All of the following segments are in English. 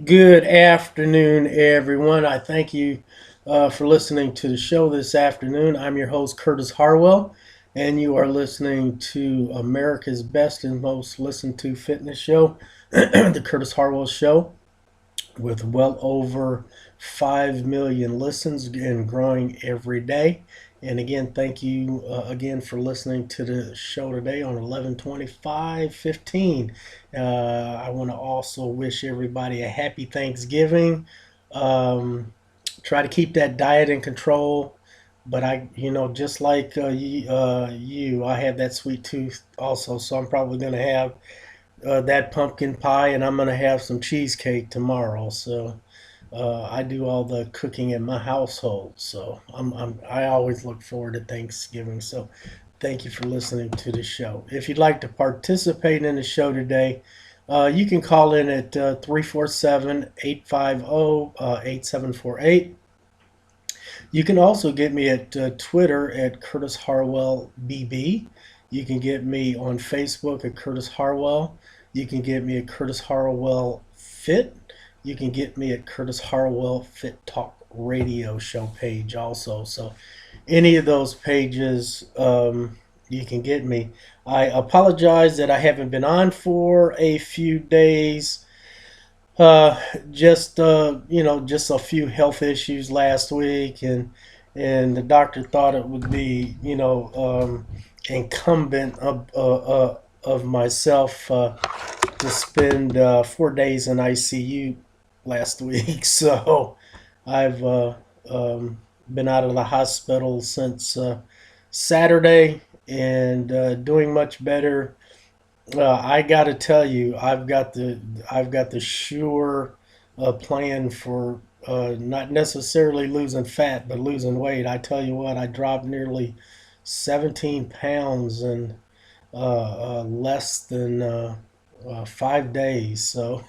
Good afternoon, everyone. I thank you for listening to the show this afternoon. I'm your host, Curtis Harwell, and you are listening to America's best and most listened to fitness show, The Curtis Harwell Show, with well over 5 million listens and growing every day. And again, thank you again for listening to the show today on 11/25/15. I want to also wish everybody a happy Thanksgiving. Um, Try to keep that diet in control. But just like you, I have that sweet tooth also, so I'm probably going to have that pumpkin pie, and I'm gonna have some cheesecake tomorrow. So I do all the cooking in my household, so I always look forward to Thanksgiving. So thank you for listening to the show. If you'd like to participate in the show today, you can call in at 347-850-8748. You can also get me at Twitter at Curtis Harwell BB. You can get me on Facebook at Curtis Harwell. You can get me at Curtis Harwell Fit. You can get me at Curtis Harwell Fit Talk Radio Show page also. So any of those pages, you can get me. I apologize that I haven't been on for a few days. Uh, just a few health issues last week, and the doctor thought it would be incumbent of myself to spend 4 days in ICU last week. So I've been out of the hospital since Saturday and doing much better. I got to tell you, I've got the sure plan for not necessarily losing fat, but losing weight. I tell you what, I dropped nearly 17 pounds in less than 5 days. So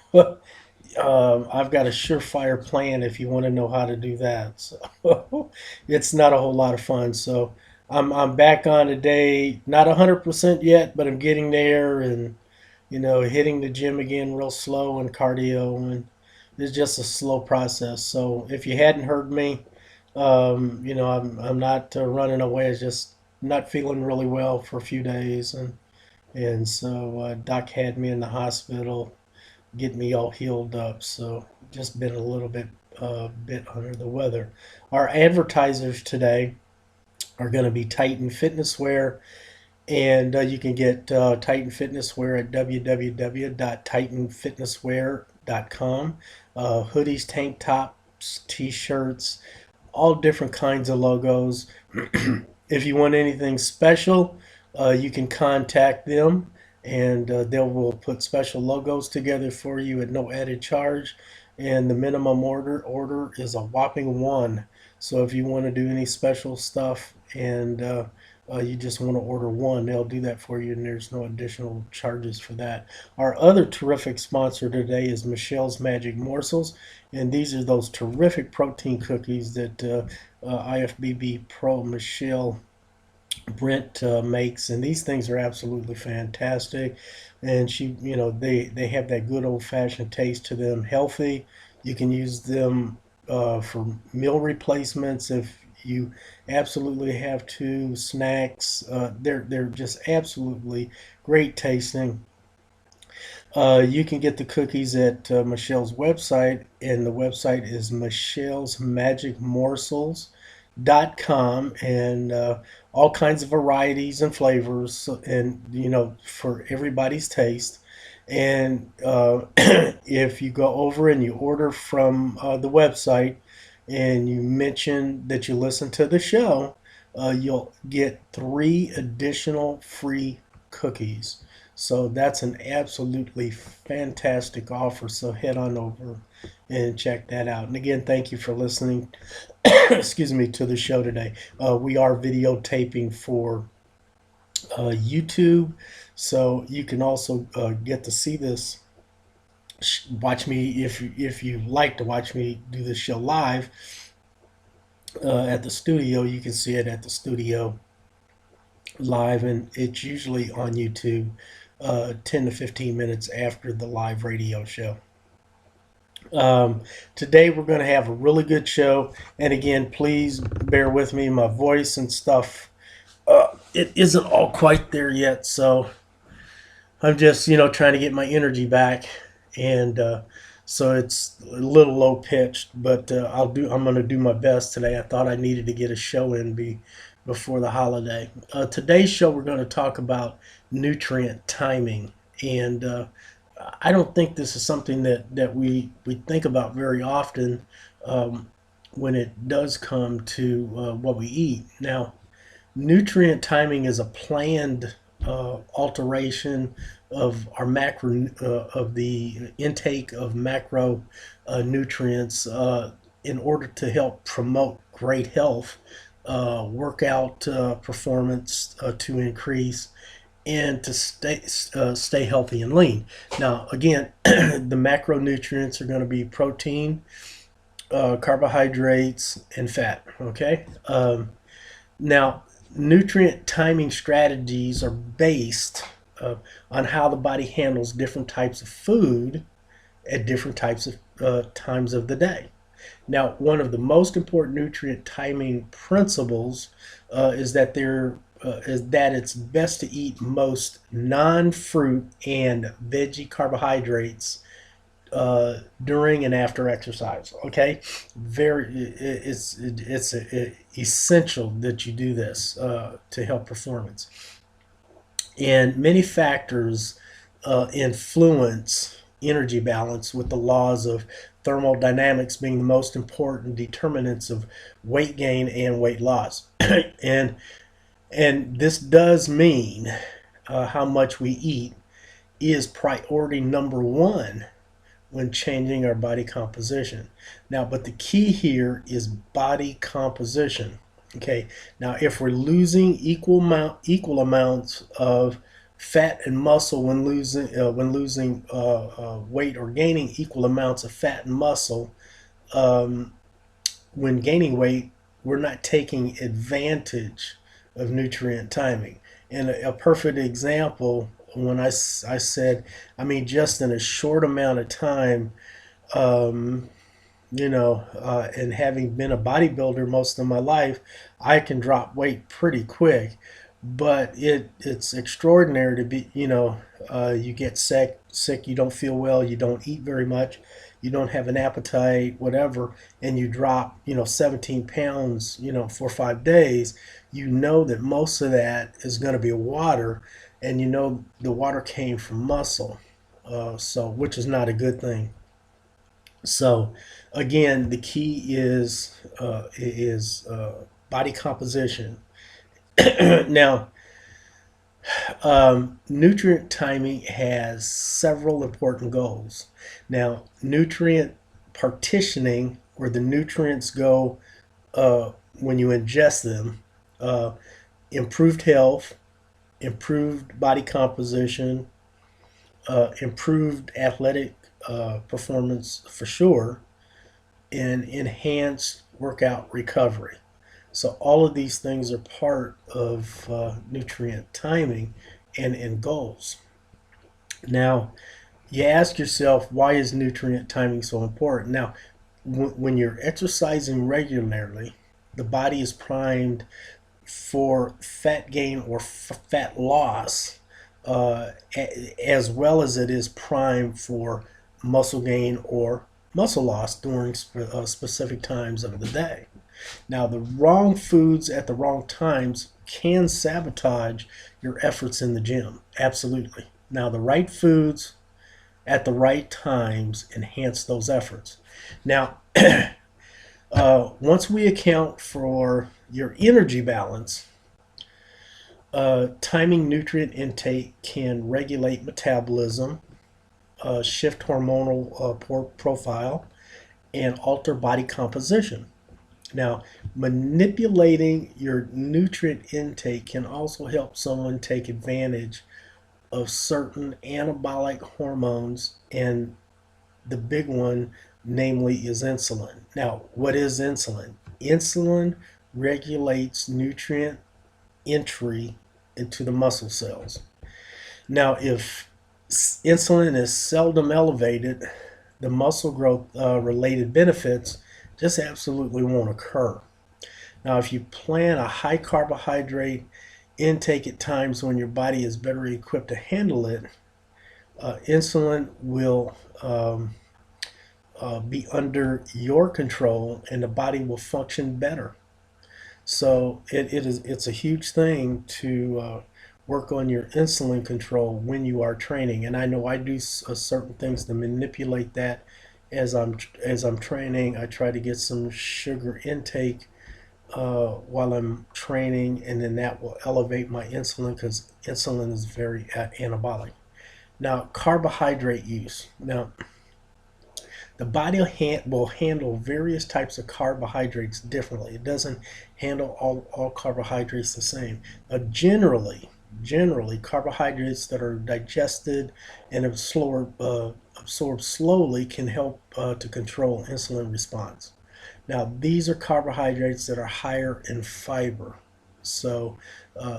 I've got a surefire plan if you want to know how to do that. So it's not a whole lot of fun. So I'm back on today, not 100% yet, but I'm getting there, and hitting the gym again real slow and cardio, and it's just a slow process. So if you hadn't heard me, I'm not running away. It's just not feeling really well for a few days, and so Doc had me in the hospital, get me all healed up. So just been a little bit under the weather. Our advertisers today are going to be Titan Fitness Wear, and you can get Titan Fitness Wear at www.titanfitnesswear.com. Hoodies, tank tops, t-shirts, all different kinds of logos. If you want anything special, you can contact them, and they will put special logos together for you at no added charge. And the minimum order is a whopping one. So if you want to do any special stuff, and you just want to order one, they'll do that for you, and there's no additional charges for that. Our other terrific sponsor today is Michelle's Magic Morsels, and these are those terrific protein cookies that IFBB Pro Michelle Brent makes, and these things are absolutely fantastic. And they have that good old fashioned taste to them, healthy. You can use them for meal replacements if you absolutely have to. Snacks, they're just absolutely great tasting. You can get the cookies at Michelle's website, and the website is michellesmagicmorsels.com, and all kinds of varieties and flavors, and for everybody's taste. And if you go over and you order from the website, and you mention that you listen to the show, you'll get 3 additional free cookies. So that's an absolutely fantastic offer. So head on over and check that out. And again, thank you for listening, excuse me, to the show today. We are videotaping for YouTube, so you can also get to see this. Watch me if you like to watch me do this show live at the studio. You can see it at the studio live, and it's usually on YouTube 10 to 15 minutes after the live radio show. Um, Today we're going to have a really good show, and again, please bear with me. My voice and stuff, it isn't all quite there yet, so I'm just trying to get my energy back, and so it's a little low pitched, but I'm going to do my best today. I thought I needed to get a show in before the holiday. Today's show we're going to talk about nutrient timing, and I don't think this is something that we think about very often um, when it does come to what we eat. Now, nutrient timing is a planned alteration of our macro of the intake of macro nutrients in order to help promote great health, workout performance to increase, and to stay healthy and lean. Now, again, the macronutrients are going to be protein, carbohydrates, and fat. Okay. Now, nutrient timing strategies are based on how the body handles different types of food at different types of times of the day. Now, one of the most important nutrient timing principles is that it's best to eat most non-fruit and veggie carbohydrates during and after exercise. Okay, it's essential that you do this to help performance. And many factors influence energy balance, with the laws of thermodynamics being the most important determinants of weight gain and weight loss. and and this does mean how much we eat is priority number one when changing our body composition. Now, but the key here is body composition. Okay. Now, if we're losing equal amounts of fat and muscle when losing weight, or gaining equal amounts of fat and muscle um, when gaining weight, we're not taking advantage of nutrient timing. And a perfect example, when I said, I mean, just in a short amount of time, um, and having been a bodybuilder most of my life, I can drop weight pretty quick. But it's extraordinary to be, you get sick, you don't feel well, you don't eat very much, you don't have an appetite, whatever, and you drop, 17 pounds, for 5 days. You know that most of that is going to be water, and the water came from muscle, so which is not a good thing. So, again, the key is body composition. Now, nutrient timing has several important goals. Now, nutrient partitioning, where the nutrients go when you ingest them, uh, improved health, improved body composition, improved athletic performance for sure, and enhanced workout recovery. So all of these things are part of nutrient timing and goals. Now, you ask yourself, why is nutrient timing so important? Now, when you're exercising regularly, the body is primed for fat gain or fat loss, as well as it is primed for muscle gain or muscle loss during specific times of the day. Now, the wrong foods at the wrong times can sabotage your efforts in the gym. Absolutely. Now, the right foods at the right times enhance those efforts. Now, once we account for your energy balance, timing nutrient intake can regulate metabolism, shift hormonal profile, and alter body composition. Now, manipulating your nutrient intake can also help someone take advantage of certain anabolic hormones, and the big one, namely, is insulin. Now, what is insulin? Insulin regulates nutrient entry into the muscle cells. Now, if insulin is seldom elevated, the muscle growth related benefits just absolutely won't occur. Now, if you plan a high carbohydrate intake at times when your body is better equipped to handle it, insulin will be under your control and the body will function better. So it's a huge thing to work on your insulin control when you are training. And I know I do certain things to manipulate that as I'm training. I try to get some sugar intake while I'm training, and then that will elevate my insulin because insulin is very anabolic. Now, carbohydrate use. Now, the body will handle various types of carbohydrates differently. It doesn't handle all carbohydrates the same. Generally, carbohydrates that are digested and absorbed slowly can help to control insulin response. Now, these are carbohydrates that are higher in fiber. So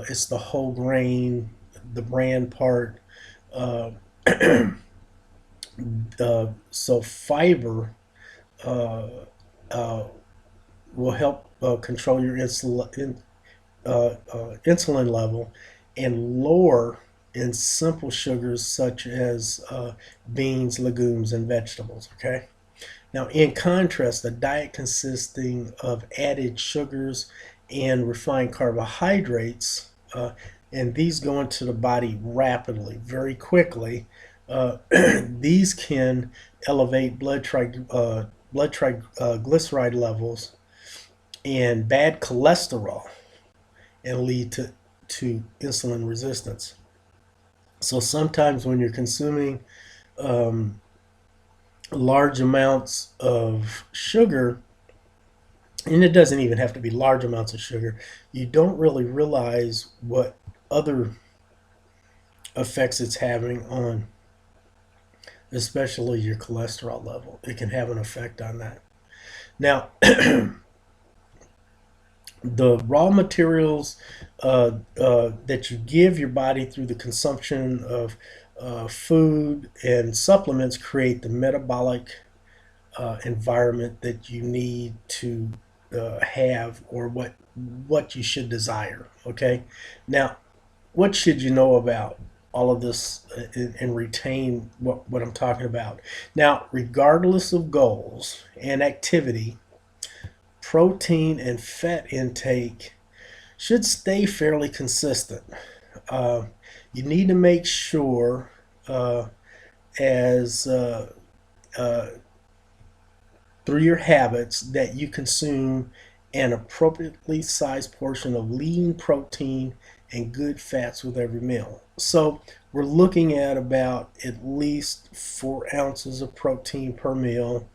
it's the whole grain, the bran part. Uh, so fiber uh, uh, will help control your insulin level and lower in simple sugars such as beans, legumes, and vegetables. Okay. Now, in contrast, a diet consisting of added sugars and refined carbohydrates, and these go into the body rapidly, very quickly. These can elevate blood triglyceride levels and bad cholesterol and lead to insulin resistance. So sometimes when you're consuming um, large amounts of sugar, and it doesn't even have to be large amounts of sugar, you don't really realize what other effects it's having on, especially your cholesterol level. It can have an effect on that. Now, the raw materials that you give your body through the consumption of food and supplements create the metabolic environment that you need to have, or what you should desire. Okay, now what should you know about all of this and retain what I'm talking about? Now, regardless of goals and activity, protein and fat intake should stay fairly consistent. Uh, you need to make sure as uh, through your habits that you consume an appropriately sized portion of lean protein and good fats with every meal. So we're looking at about at least 4 ounces of protein per meal,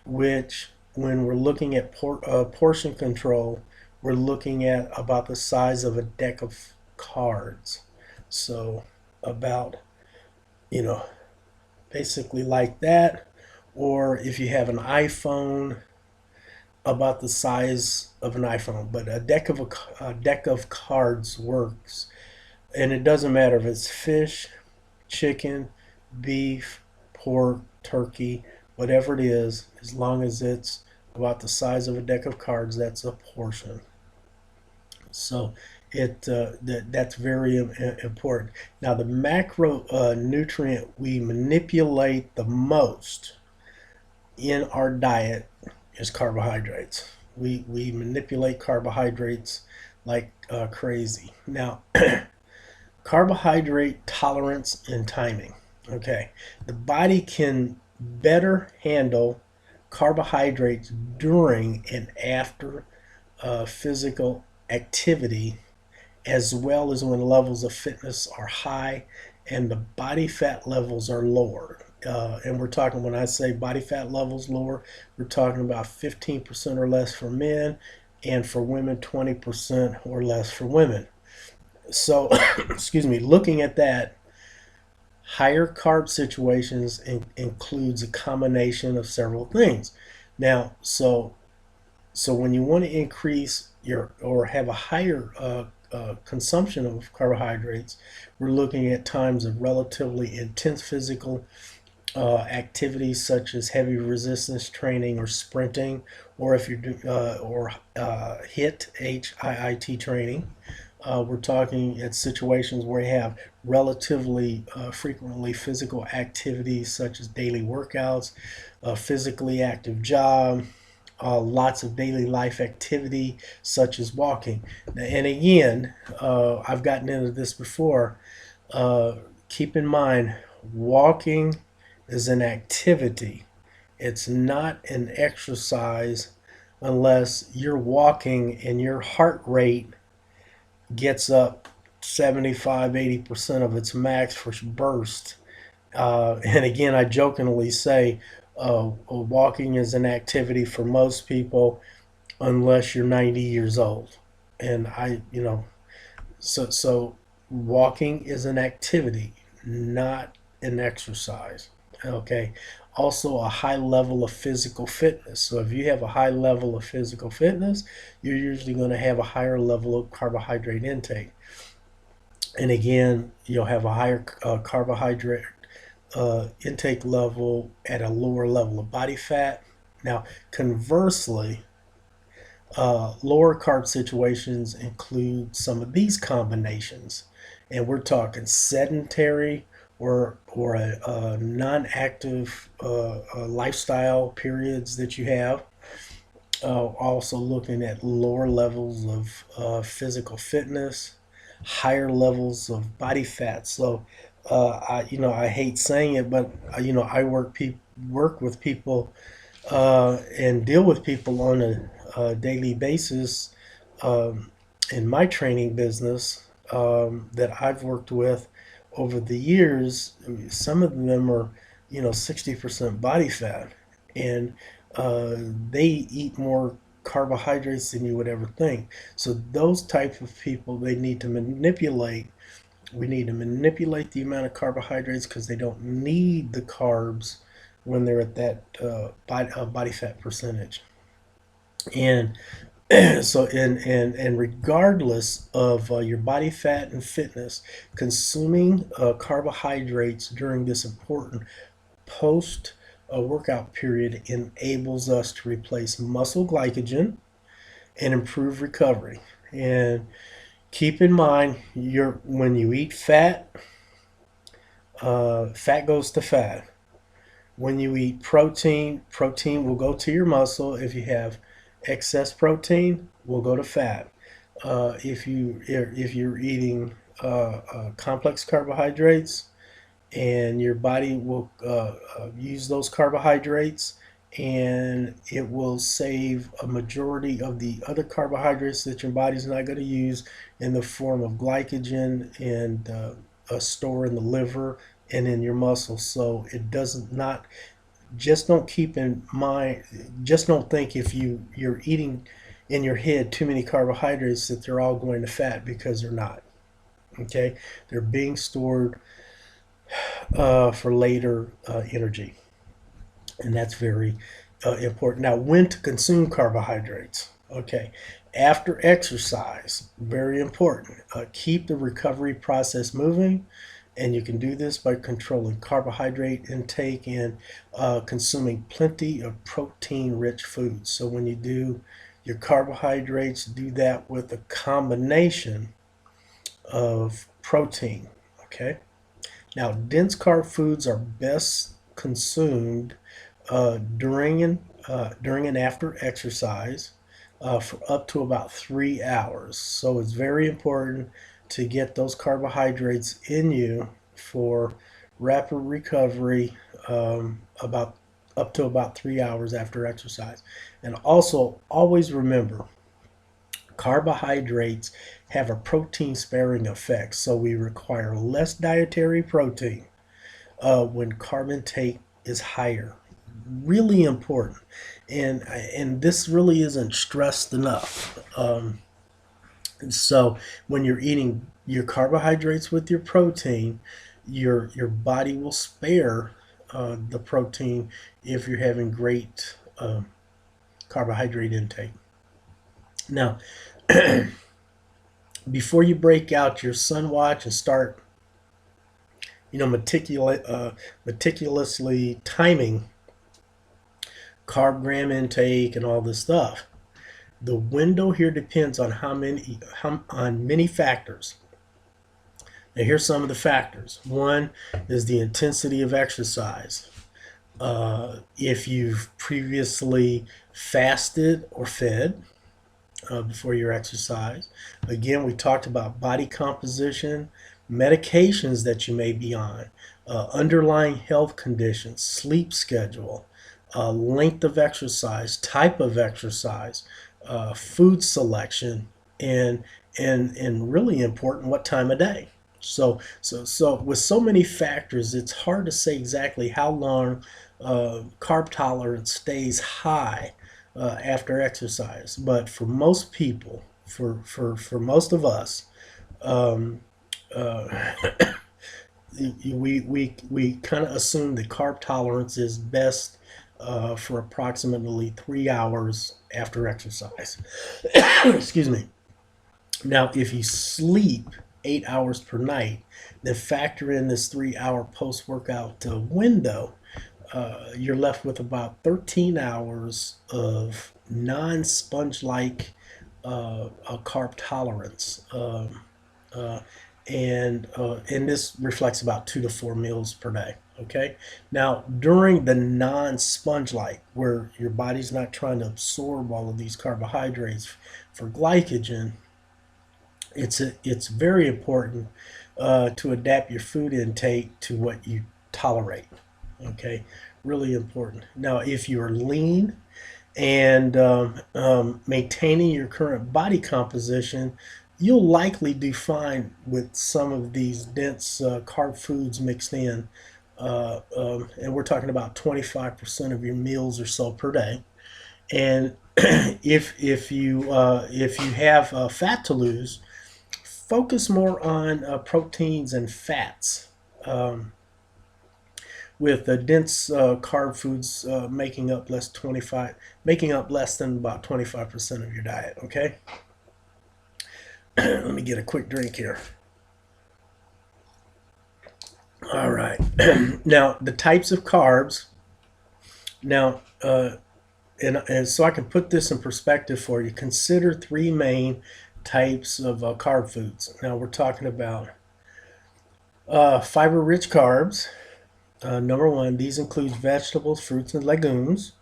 which when we're looking at portion control, we're looking at about the size of a deck of cards. So about, you know, basically like that. Or if you have an iPhone, about the size of an iPhone. But a deck of cards works, and it doesn't matter if it's fish, chicken, beef, pork, turkey, whatever it is, as long as it's about the size of a deck of cards, that's a portion. So that's very important. Now, the macronutrient we manipulate the most in our diet is carbohydrates. We manipulate carbohydrates like crazy. Now, carbohydrate tolerance and timing. Okay, the body can better handle carbohydrates during and after physical activity, as well as when levels of fitness are high and the body fat levels are lower. And we're talking, when I say body fat levels lower, we're talking about 15% or less for men, and for women, 20% or less for women. So, excuse me, looking at that, higher carb situations includes a combination of several things. Now, so when you want to increase your or have a higher consumption of carbohydrates, we're looking at times of relatively intense physical activities such as heavy resistance training or sprinting, or if you're HIIT training. We're talking at situations where you have relatively frequently physical activities such as daily workouts, a physically active job, lots of daily life activity such as walking. And again, I've gotten into this before. Uh, Keep in mind, walking is an activity. It's not an exercise unless you're walking and your heart rate gets up 75-80% of its max for burst. And again, I jokingly say walking is an activity for most people unless you're 90 years old. And so walking is an activity, not an exercise. Okay. Also, a high level of physical fitness. So, if you have a high level of physical fitness, you're usually going to have a higher level of carbohydrate intake. And again, you'll have a higher carbohydrate intake level at a lower level of body fat. Now, conversely, lower carb situations include some of these combinations, and we're talking sedentary or a non-active lifestyle periods that you have. Also looking at lower levels of physical fitness, higher levels of body fat. So, I hate saying it, but I work with people and deal with people on a daily basis in my training business that I've worked with over the years. Some of them are 60% body fat, and they eat more carbohydrates than you would ever think. So those type of people, they need to manipulate. We need to manipulate the amount of carbohydrates because they don't need the carbs when they're at that body fat percentage. And and regardless of your body fat and fitness, consuming carbohydrates during this important post workout period enables us to replace muscle glycogen and improve recovery. And keep in mind, when you eat fat, fat goes to fat. When you eat protein, protein will go to your muscle. If you have excess protein, will go to fat. If you're eating complex carbohydrates, and your body will use those carbohydrates, and it will save a majority of the other carbohydrates that your body's not going to use in the form of glycogen and a store in the liver and in your muscles. So it doesn't not just don't keep in mind, just don't think if you're eating in your head too many carbohydrates that they're all going to fat, because they're not. Okay, they're being stored for later energy, and that's very important. Now, when to consume carbohydrates? Okay, after exercise, very important. Keep the recovery process moving, and you can do this by controlling carbohydrate intake and consuming plenty of protein-rich foods. So when you do your carbohydrates, do that with a combination of protein. Okay. Now, dense carb foods are best consumed during and after exercise for up to about 3 hours. So it's very important to get those carbohydrates in you for rapid recovery about up to about 3 hours after exercise. And also, always remember, carbohydrates have a protein sparing effect, so we require less dietary protein when carb intake is higher. Really important, and this really isn't stressed enough. So when you're eating your carbohydrates with your protein, your body will spare the protein if you're having great carbohydrate intake. Now, before you break out your sun watch and start meticulously timing carb gram intake and all this stuff. The window here depends on on many factors. Now, here's some of the factors. One is the intensity of exercise. If you've previously fasted or fed before your exercise. Again, we talked about body composition, medications that you may be on, underlying health conditions, sleep schedule, length of exercise, type of exercise, food selection, and really important, what time of day. So with so many factors, it's hard to say exactly how long carb tolerance stays high after exercise. But for most people, for most of us, um, uh, we kind of assume that carb tolerance is best for approximately 3 hours after exercise. Excuse me. Now, if you sleep 8 hours per night, then factor in this 3 hour post workout window, you're left with about 13 hours of non sponge like carb tolerance. Uh, and this reflects about 2 to 4 meals per day. Okay. Now, during the non sponge like, where your body's not trying to absorb all of these carbohydrates for glycogen, it's very important to adapt your food intake to what you tolerate. Okay, really important. Now, if you're lean and maintaining your current body composition, you'll likely do fine with some of these dense carb foods mixed in. And we're talking about 25% of your meals or so per day. And if you have fat to lose, focus more on proteins and fats. With dense carb foods making up less than about 25% of your diet. Okay. Let me get a quick drink here. All right. Now, the types of carbs. Now, and so I can put this in perspective for you. Consider three main types of carb foods. Now, we're talking about fiber-rich carbs. Number one, these include vegetables, fruits, and legumes.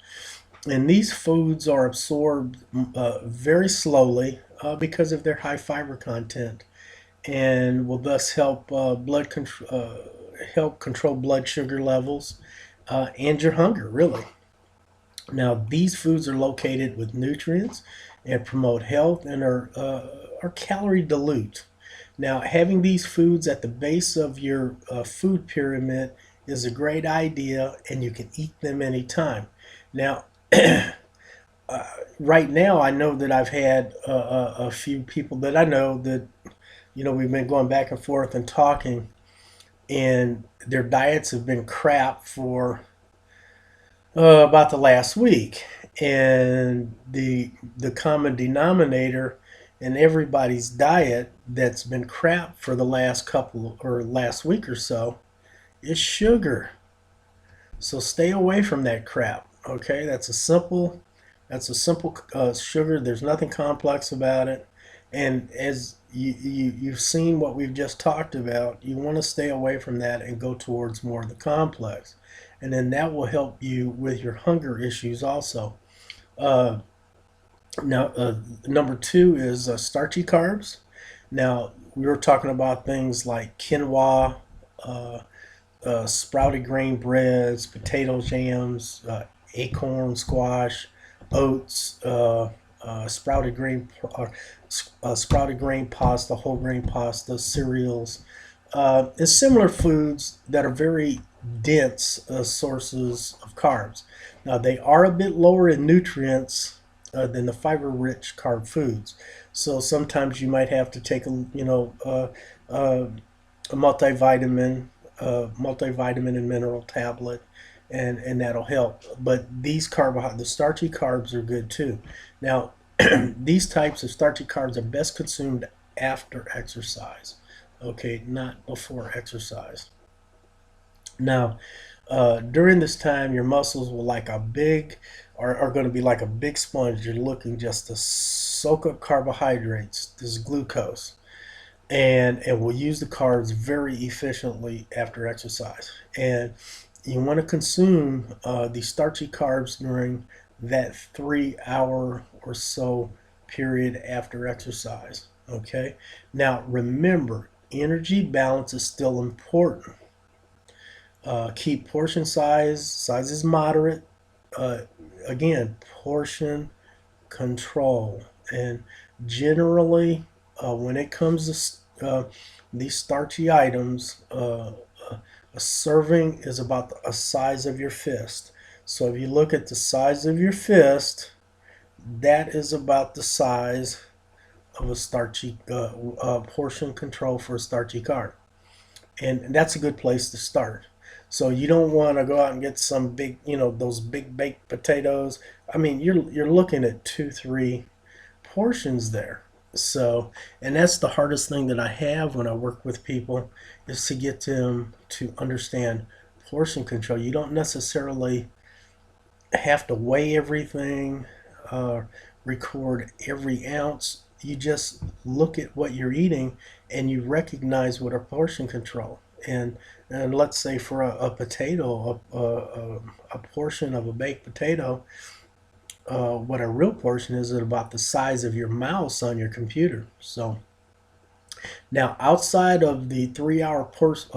And these foods are absorbed very slowly because of their high fiber content, and will thus help control blood sugar levels and your hunger, really. Now, these foods are located with nutrients and promote health and are calorie dilute. Now, having these foods at the base of your food pyramid is a great idea, and you can eat them anytime. Now, right now, I know that I've had a few people that I know that, we've been going back and forth and talking, and their diets have been crap for about the last week. And the common denominator in everybody's diet that's been crap for the last week or so is sugar. So stay away from that crap. Okay, that's a simple sugar. There's nothing complex about it. And as you've seen what we've just talked about, you want to stay away from that and go towards more of the complex. And then that will help you with your hunger issues also. Uh, now, number two is starchy carbs. Now, we were talking about things like quinoa, uh, sprouted grain breads, potato jams, acorn squash, oats, sprouted grain pasta, whole grain pasta, cereals, and similar foods that are very dense sources of carbs. Now, they are a bit lower in nutrients than the fiber-rich carb foods. So sometimes you might have to take a multivitamin and mineral tablet, and that'll help. But the starchy carbs are good too. Now, these types of starchy carbs are best consumed after exercise. Okay, not before exercise. Now, during this time, your muscles will like a big are going to be like a big sponge. You're looking just to soak up carbohydrates, this glucose, and will use the carbs very efficiently after exercise. And you want to consume these starchy carbs during that 3 hour or so period after exercise. Okay. Now remember, energy balance is still important. Keep portion size is moderate. Uh, Again, portion control. And generally, when it comes to these starchy items, a serving is about the size of your fist. So if you look at the size of your fist, that is about the size of a starchy portion control for a starchy carb, and that's a good place to start. So you don't want to go out and get some big, those big baked potatoes. I mean, you're looking at 2, 3 portions there. So, and that's the hardest thing that I have when I work with people is to get them to understand portion control. You don't necessarily have to weigh everything, uh, record every ounce. You just look at what you're eating and you recognize what a portion control. And let's say for a potato, a portion of a baked potato, what a real portion is about the size of your mouse on your computer. So now, outside of the 3 hour post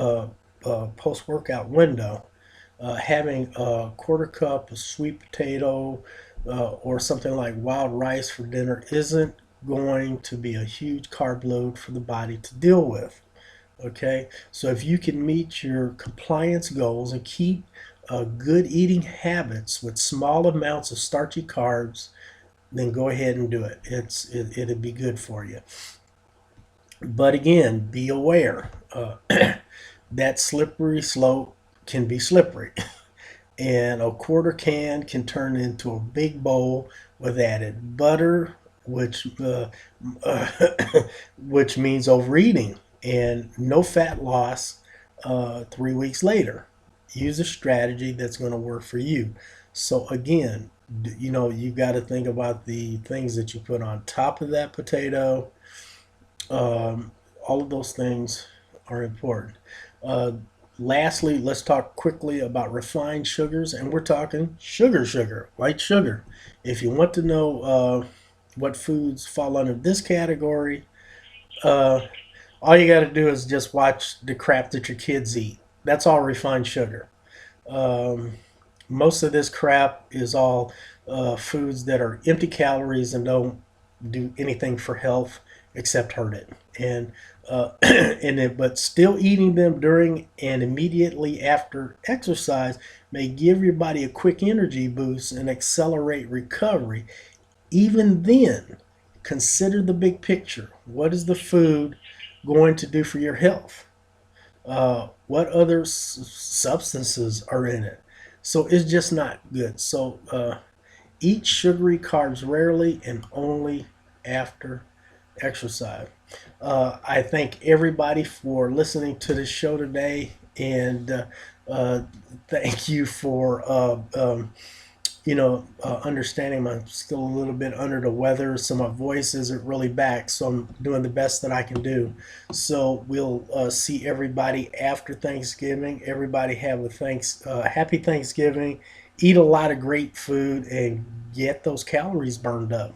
workout window, having a quarter cup of sweet potato or something like wild rice for dinner isn't going to be a huge carb load for the body to deal with. Okay, so if you can meet your compliance goals and keep good eating habits with small amounts of starchy carbs, then go ahead and do it. It'd be good for you. But again, be aware that slippery slope can be slippery. And a quarter can turn into a big bowl with added butter, uh, which means overeating and no fat loss 3 weeks later. Use a strategy that's going to work for you. So again, you got to think about the things that you put on top of that potato. All of those things are important. Uh, Lastly, let's talk quickly about refined sugars, and we're talking sugar, white sugar. If you want to know what foods fall under this category, uh, all you got to do is just watch the crap that your kids eat. That's all refined sugar. Um, Most of this crap is all foods that are empty calories and don't do anything for health except hurt it. And but still eating them during and immediately after exercise may give your body a quick energy boost and accelerate recovery. Even then, consider the big picture. What is the food going to do for your health? What other substances are in it? So it's just not good. So eat sugary carbs rarely and only after exercise. I thank everybody for listening to this show today, and thank you for understanding. I'm still a little bit under the weather, so my voice isn't really back. So I'm doing the best that I can do. So we'll see everybody after Thanksgiving. Everybody have a happy Thanksgiving. Eat a lot of great food and get those calories burned up.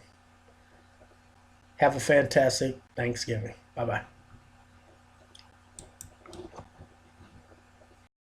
Have a fantastic Thanksgiving. Bye bye.